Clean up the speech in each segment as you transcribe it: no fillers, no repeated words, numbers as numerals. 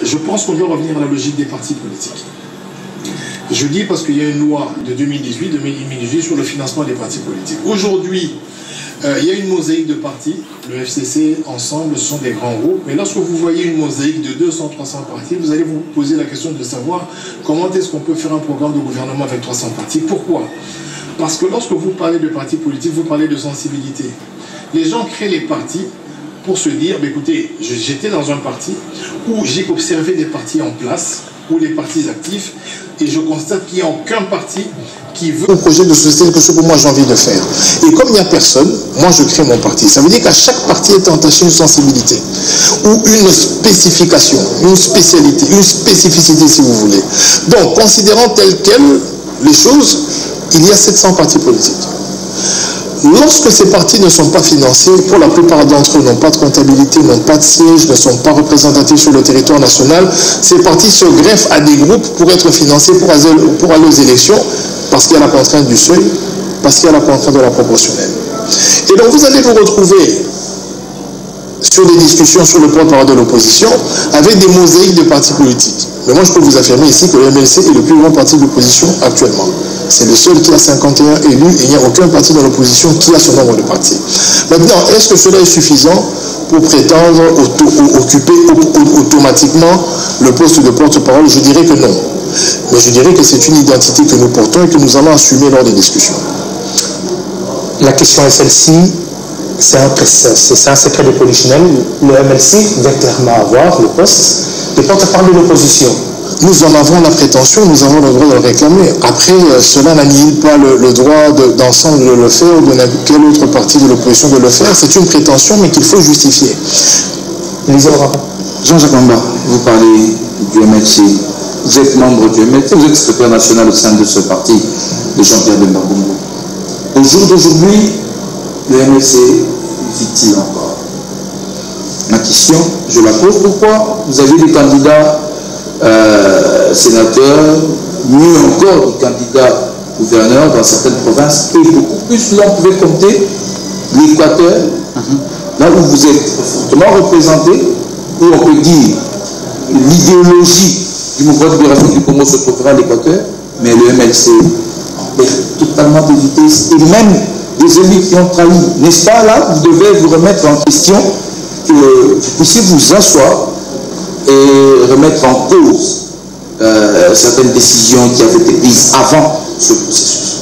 Je pense qu'on doit revenir à la logique des partis politiques. Je dis parce qu'il y a une loi de 2018 sur le financement des partis politiques. Aujourd'hui, il y a une mosaïque de partis. Le FCC, ensemble, ce sont des grands groupes. Mais lorsque vous voyez une mosaïque de 200, 300 partis, vous allez vous poser la question de savoir comment est-ce qu'on peut faire un programme de gouvernement avec 300 partis. Pourquoi? Parce que lorsque vous parlez de partis politiques, vous parlez de sensibilité. Les gens créent les partis pour se dire, bah, écoutez, j'étais dans un parti où j'ai observé des partis en place, ou les partis actifs, et je constate qu'il n'y a aucun parti qui veut un projet de société que ce que moi j'ai envie de faire. Et comme il n'y a personne, moi je crée mon parti. Ça veut dire qu'à chaque parti est entaché une sensibilité, ou une spécification, une spécialité, une spécificité si vous voulez. Donc, considérant telles quelles les choses, il y a 700 partis politiques. Lorsque ces partis ne sont pas financés, pour la plupart d'entre eux n'ont pas de comptabilité, n'ont pas de siège, ne sont pas représentatifs sur le territoire national, ces partis se greffent à des groupes pour être financés, pour aller aux élections, parce qu'il y a la contrainte du seuil, parce qu'il y a la contrainte de la proportionnelle. Et donc vous allez vous retrouver sur des discussions sur le porte-parole de l'opposition avec des mosaïques de partis politiques. Mais moi je peux vous affirmer ici que le MLC est le plus grand parti d'opposition actuellement. C'est le seul qui a 51 élus et il n'y a aucun parti dans l'opposition qui a ce nombre de partis. Maintenant, est-ce que cela est suffisant pour prétendre occuper automatiquement le poste de porte-parole? Je dirais que non. Mais je dirais que c'est une identité que nous portons et que nous allons assumer lors des discussions. La question est celle-ci. C'est un secret de polichinelle. Le MLC va clairement avoir le poste de porte-parole de l'opposition. Nous en avons la prétention, nous avons le droit de le réclamer. Après, cela n'annihile pas le droit d'ensemble de le faire ou de quelle autre partie de l'opposition de le faire. C'est une prétention, mais qu'il faut justifier. Jean-Jacques Mamba, vous parlez du MLC. Vous êtes membre du MLC, vous êtes secrétaire national au sein de ce parti, de Jean-Pierre Bemba Gombo. Au jour d'aujourd'hui, le MLC vit-il encore? Ma question, je la pose, pourquoi vous avez des candidats sénateurs, mieux encore des candidats gouverneurs dans certaines provinces, et beaucoup plus, là on pouvait compter l'Équateur, là où vous êtes fortement représenté, où on peut dire l'idéologie du mouvement de libération du Congo se trouvera à l'Équateur, mais le MLC perd totalement de vitesse, et même des élus qui ont trahi. N'est-ce pas là, vous devez vous remettre en question, que vous puissiez vous asseoir et remettre en cause certaines décisions qui avaient été prises avant ce processus.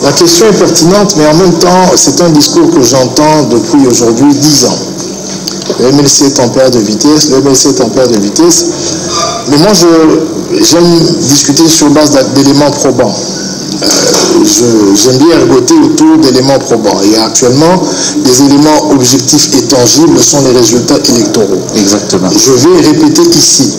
La question est pertinente, mais en même temps, c'est un discours que j'entends depuis aujourd'hui 10 ans. Le MLC est en perte de vitesse, le MLC est en perte de vitesse, mais moi j'aime discuter sur base d'éléments probants. J'aime bien ergoter autour d'éléments probants. Et actuellement, les éléments objectifs et tangibles sont les résultats électoraux. Exactement. Je vais répéter ici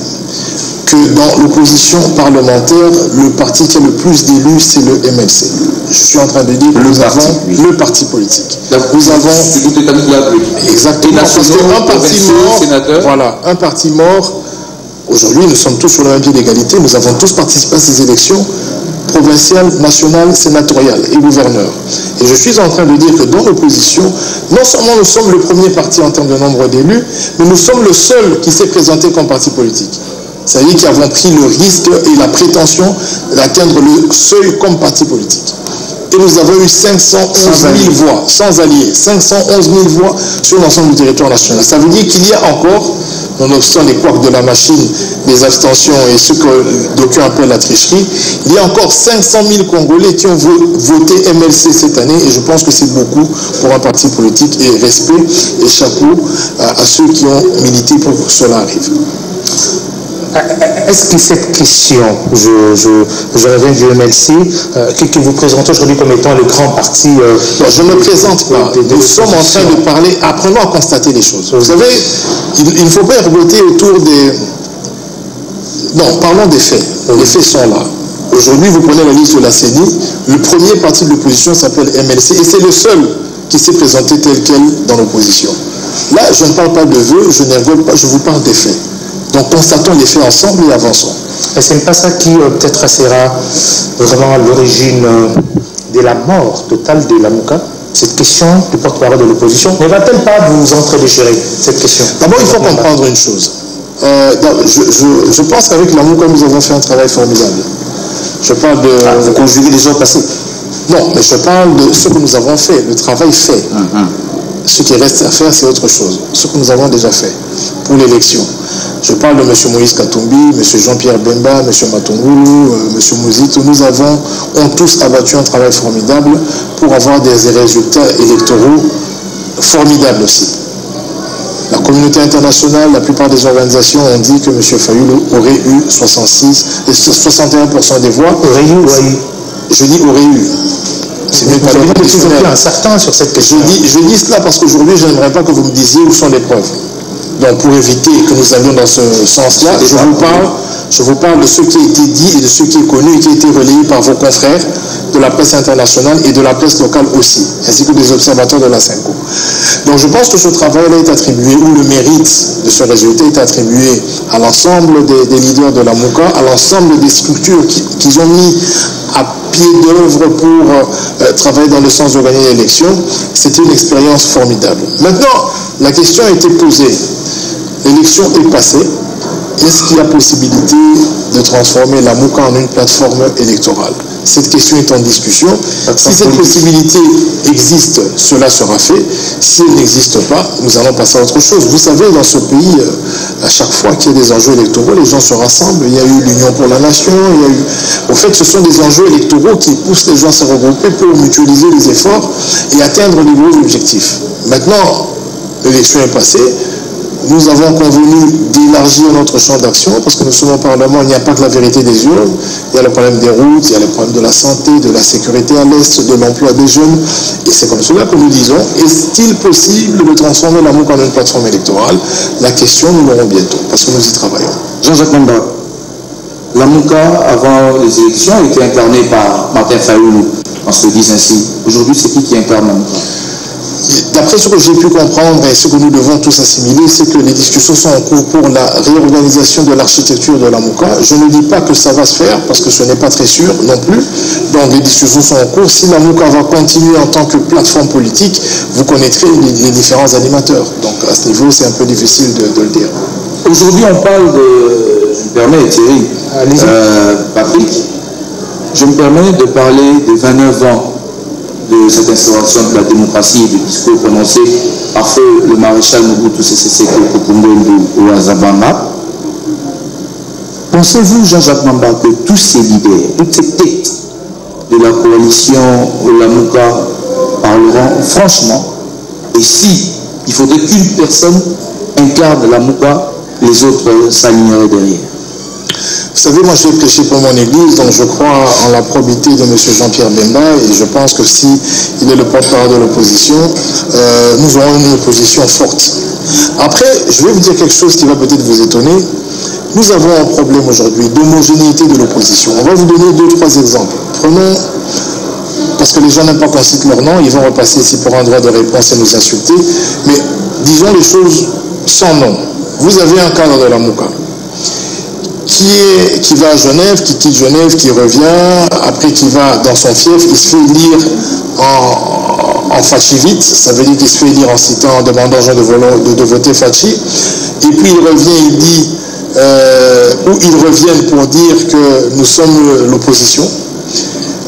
que dans l'opposition parlementaire, le parti qui a le plus d'élus, c'est le MLC. Je suis en train de dire que nous avons le parti politique. Nous avons... Exactement. Parce qu'un parti mort, voilà, un parti mort, aujourd'hui nous sommes tous sur le même pied d'égalité, nous avons tous participé à ces élections provinciales, nationales, sénatoriales et gouverneurs. Et je suis en train de dire que dans l'opposition, non seulement nous sommes le premier parti en termes de nombre d'élus, mais nous sommes le seul qui s'est présenté comme parti politique. C'est-à-dire qui avons pris le risque et la prétention d'atteindre le seuil comme parti politique. Et nous avons eu 511 000 voix, sans alliés, 511 000 voix sur l'ensemble du territoire national. Ça veut dire qu'il y a encore, nonobstant les couacs de la machine, les abstentions et ce que d'aucuns appellent la tricherie, il y a encore 500 000 Congolais qui ont voté MLC cette année, et je pense que c'est beaucoup pour un parti politique, et respect et chapeau à ceux qui ont milité pour que cela arrive. Est-ce que cette question, je reviens du MLC, que vous présentez aujourd'hui comme étant le grand parti... non, je ne me présente pas. Nous sommes en train de parler, apprenons à constater les choses. Vous savez, il ne faut pas ergoter autour des... Non, parlons des faits. Les faits sont là. Aujourd'hui, vous prenez la liste de la CENI, le premier parti de l'opposition s'appelle MLC, et c'est le seul qui s'est présenté tel quel dans l'opposition. Là, je ne parle pas de vœux, je n'ergote pas, je vous parle des faits. Donc constatons les faits ensemble et avançons. Et ce n'est pas ça qui peut-être sera vraiment l'origine de la mort totale de Lamouka? Cette question du porte-parole de l'opposition ne va-t-elle pas vous entredéchirer, cette question? D'abord, il faut comprendre une chose. Je pense qu'avec la MOUCA, nous avons fait un travail formidable. Je parle de... vous conjuguez les jours passés. Non, mais je parle de ce que nous avons fait, le travail fait. Ce qui reste à faire, c'est autre chose. Ce que nous avons déjà fait pour l'élection. Je parle de M. Moïse Katumbi, M. Jean-Pierre Bemba, M. Matungulu, M. Mouzito. Nous ont tous abattu un travail formidable pour avoir des résultats électoraux formidables aussi. La communauté internationale, la plupart des organisations ont dit que M. Fayoulou aurait eu 61% des voix. Aurait eu. Je dis aurait eu. C'est même pas un certain sur cette question. Je dis cela parce qu'aujourd'hui, je n'aimerais pas que vous me disiez où sont les preuves. Donc, pour éviter que nous allions dans ce sens-là, je vous parle de ce qui a été dit et de ce qui est connu et qui a été relayé par vos confrères de la presse internationale et de la presse locale aussi, ainsi que des observateurs de la CENCO. Donc, je pense que ce travail-là est attribué, ou le mérite de ce résultat est attribué à l'ensemble des leaders de la MOUCA, à l'ensemble des structures qu'ils ont mis à pied d'œuvre pour travailler dans le sens de gagner l'élection. C'était une expérience formidable. Maintenant, la question a été posée. L'élection est passée. Est-ce qu'il y a possibilité de transformer la MOUCA en une plateforme électorale? Cette question est en discussion. Si cette possibilité existe, cela sera fait. Si elle n'existe pas, nous allons passer à autre chose. Vous savez, dans ce pays, à chaque fois qu'il y a des enjeux électoraux, les gens se rassemblent. Il y a eu l'Union pour la Nation. Au fait, ce sont des enjeux électoraux qui poussent les gens à se regrouper pour mutualiser les efforts et atteindre les gros objectifs. Maintenant, l'élection est passée. Nous avons convenu d'élargir notre champ d'action parce que nous sommes au Parlement, il n'y a pas que la vérité des urnes, il y a le problème des routes, il y a le problème de la santé, de la sécurité à l'Est, de l'emploi des jeunes. Et c'est comme cela que nous disons, est-il possible de transformer la MOUCA en une plateforme électorale? La question, nous l'aurons bientôt parce que nous y travaillons. Jean-Jacques Mamba, la MOUCA, avant les élections, était incarnée par Martin Fayoulou, on se le dit ainsi. Aujourd'hui, c'est qui incarne la MOUCA? D'après ce que j'ai pu comprendre et ce que nous devons tous assimiler, c'est que les discussions sont en cours pour la réorganisation de l'architecture de la MOUCA. Je ne dis pas que ça va se faire parce que ce n'est pas très sûr non plus. Donc les discussions sont en cours. Si la MOUCA va continuer en tant que plateforme politique, vous connaîtrez les différents animateurs. Donc à ce niveau, c'est un peu difficile de le dire. Aujourd'hui, on parle de... Je me permets, Thierry, Patrick, je me permets de parler de 29 ans de cette instauration de la démocratie et du discours prononcé par feu le maréchal Mobutu Sese Seko au Azabanga. Pensez-vous, Jean-Jacques Mamba, que tous ces leaders, toutes ces têtes de la coalition la MOUCA parleront franchement? Et si il faudrait qu'une personne incarne la MOUCA, les autres s'aligneraient derrière? Vous savez, moi je vais prêcher pour mon église, donc je crois en la probité de M. Jean-Pierre Bemba et je pense que si il est le porte-parole de l'opposition, nous aurons une opposition forte. Après, je vais vous dire quelque chose qui va peut-être vous étonner. Nous avons un problème aujourd'hui d'homogénéité de l'opposition. On va vous donner 2-3 exemples. Prenons, parce que les gens n'aiment pas qu'on cite leur nom, ils vont repasser ici pour un droit de réponse et nous insulter, mais disons les choses sans nom. Vous avez un cadre de la MOUCA qui va à Genève, qui quitte Genève, qui revient, après qui va dans son fief, il se fait élire en Fachivite, ça veut dire qu'il se fait élire en citant, en demandant aux gens de voter Fachi, et puis il revient, il dit, ou ils reviennent pour dire que nous sommes l'opposition,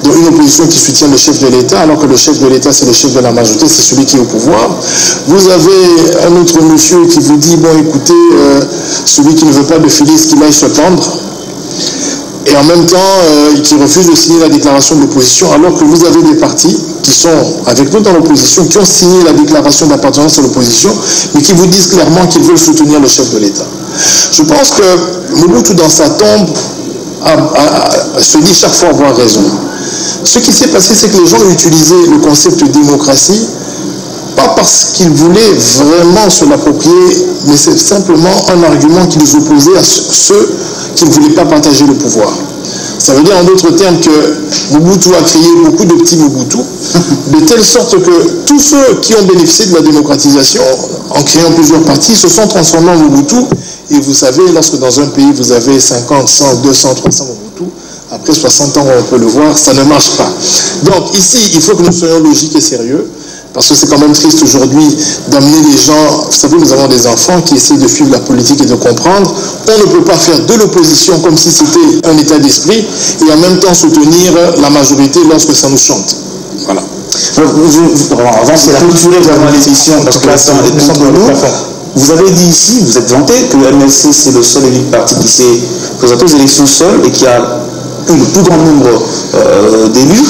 donc une opposition qui soutient le chef de l'État, alors que le chef de l'État c'est le chef de la majorité, c'est celui qui est au pouvoir. Vous avez un autre monsieur qui vous dit, bon écoutez, celui qui ne veut pas de Félix, qu'il aille se pendre, et en même temps qui refuse de signer la déclaration de l'opposition, alors que vous avez des partis qui sont avec nous dans l'opposition, qui ont signé la déclaration d'appartenance à l'opposition, mais qui vous disent clairement qu'ils veulent soutenir le chef de l'État. Je pense que Mobutu dans sa tombe se dit chaque fois avoir raison. Ce qui s'est passé, c'est que les gens ont utilisé le concept de démocratie, pas parce qu'ils voulaient vraiment se l'approprier, mais c'est simplement un argument qui les opposait à ceux qui ne voulaient pas partager le pouvoir. Ça veut dire en d'autres termes que Mobutu a créé beaucoup de petits Mobutu, de telle sorte que tous ceux qui ont bénéficié de la démocratisation, en créant plusieurs partis, se sont transformés en Mobutu. Et vous savez, lorsque dans un pays, vous avez 50, 100, 200, 300 Mobutu, après 60 ans, on peut le voir, ça ne marche pas. Donc ici, il faut que nous soyons logiques et sérieux, Parce que c'est quand même triste aujourd'hui d'amener les gens, vous savez, nous avons des enfants qui essaient de suivre la politique et de comprendre. On ne peut pas faire de l'opposition comme si c'était un état d'esprit et en même temps soutenir la majorité lorsque ça nous chante. Voilà. Avant, c'est la culture de l'émission, parce que là, nous sommes dans le plafond. Vous avez dit ici, vous êtes vanté, que le MLC, c'est le seul élu parti qui s'est présenté aux élections seul et qui a eu le plus grand nombre d'élus.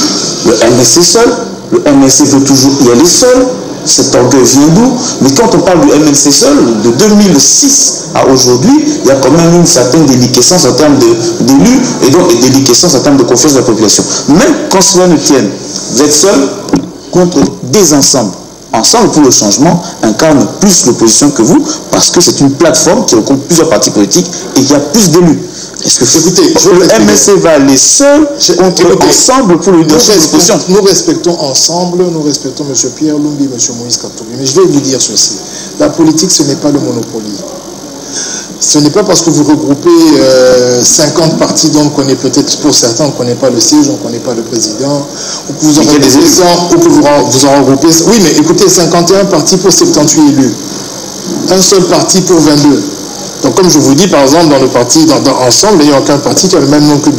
Le MLC seul, le MLC veut toujours y aller seul. Cet orgueil vient d'où? Mais quand on parle du MLC seul, de 2006 à aujourd'hui, il y a quand même une certaine déliquescence en termes d'élus et donc une déliquescence en termes de confiance de la population. Même quand cela ne tienne, vous êtes seul contre des ensembles. Ensemble pour le changement incarne plus l'opposition que vous parce que c'est une plateforme qui regroupe plusieurs partis politiques et qui a plus d'élus. Est-ce que écoutez, le MLC va aller seul contre ensemble pour le leadership de l'opposition? Nous respectons ensemble, nous respectons M. Pierre Lumbi, M. Moïse Katumbi. Mais je vais vous dire ceci. La politique, ce n'est pas le monopoly. Ce n'est pas parce que vous regroupez 50 partis dont on connaît peut-être, pour certains, on ne connaît pas le siège, on ne connaît pas le président, ou que vous en regroupez 100, ou que vous en regroupez... Oui, mais écoutez, 51 partis pour 78 élus. Un seul parti pour 22. Donc, comme je vous dis, par exemple, dans le parti, ensemble, il n'y a aucun parti qui a le même nombre de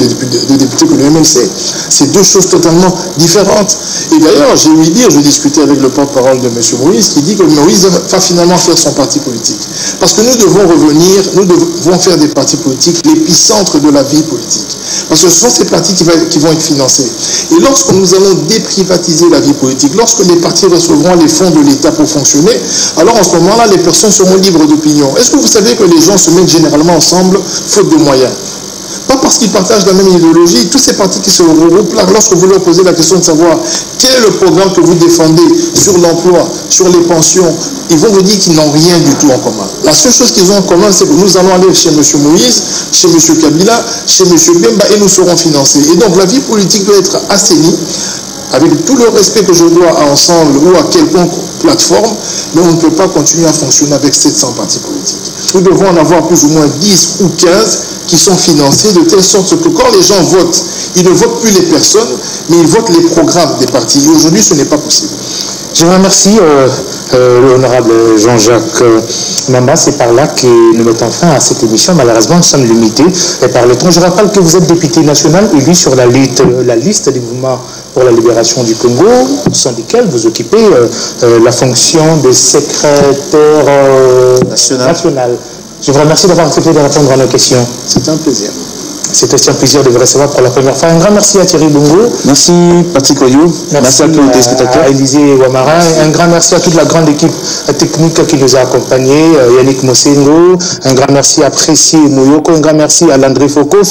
députés que le MLC. C'est deux choses totalement différentes. Et d'ailleurs, j'ai ouï dire, je discutais avec le porte-parole de M. Moïse, qui dit que Moïse va finalement faire son parti politique. Parce que nous devons revenir, nous devons faire des partis politiques l'épicentre de la vie politique. Parce que ce sont ces partis qui vont être financés. Et lorsque nous allons déprivatiser la vie politique, lorsque les partis recevront les fonds de l'État pour fonctionner, alors en ce moment-là, les personnes seront libres d'opinion. Est-ce que vous savez que les gens se mettent généralement ensemble faute de moyens? Pas parce qu'ils partagent la même idéologie. Tous ces partis qui se regroupent là, lorsque vous leur posez la question de savoir quel est le programme que vous défendez sur l'emploi, sur les pensions, ils vont vous dire qu'ils n'ont rien du tout en commun. La seule chose qu'ils ont en commun, c'est que nous allons aller chez M. Moïse, chez M. Kabila, chez M. Bemba et nous serons financés. Et donc la vie politique doit être assainie, avec tout le respect que je dois à Ensemble ou à quelconque plateforme, mais on ne peut pas continuer à fonctionner avec 700 partis politiques. Nous devons en avoir plus ou moins 10 ou 15 qui sont financés de telle sorte que quand les gens votent, ils ne votent plus les personnes, mais ils votent les programmes des partis. Et aujourd'hui, ce n'est pas possible. Je vous remercie, l'honorable Jean-Jacques Mamba. C'est par là que nous mettons fin à cette émission. Malheureusement, nous sommes limités par le temps. Je rappelle que vous êtes député national élu sur la liste des mouvements pour la libération du Congo, sans lesquels vous occupez la fonction de secrétaire national. Je vous remercie d'avoir accepté de répondre à nos questions. C'est un plaisir. C'était un plaisir de vous recevoir pour la première fois. Un grand merci à Thierry Bongo. Merci Patrick Oyo. Merci à tous les téléspectateurs. À Élisée Ouamara. Un grand merci à toute la grande équipe technique qui nous a accompagnés. Yannick Mosengo. Un grand merci à Précis Mouyoko. Un grand merci à Landré Foucault.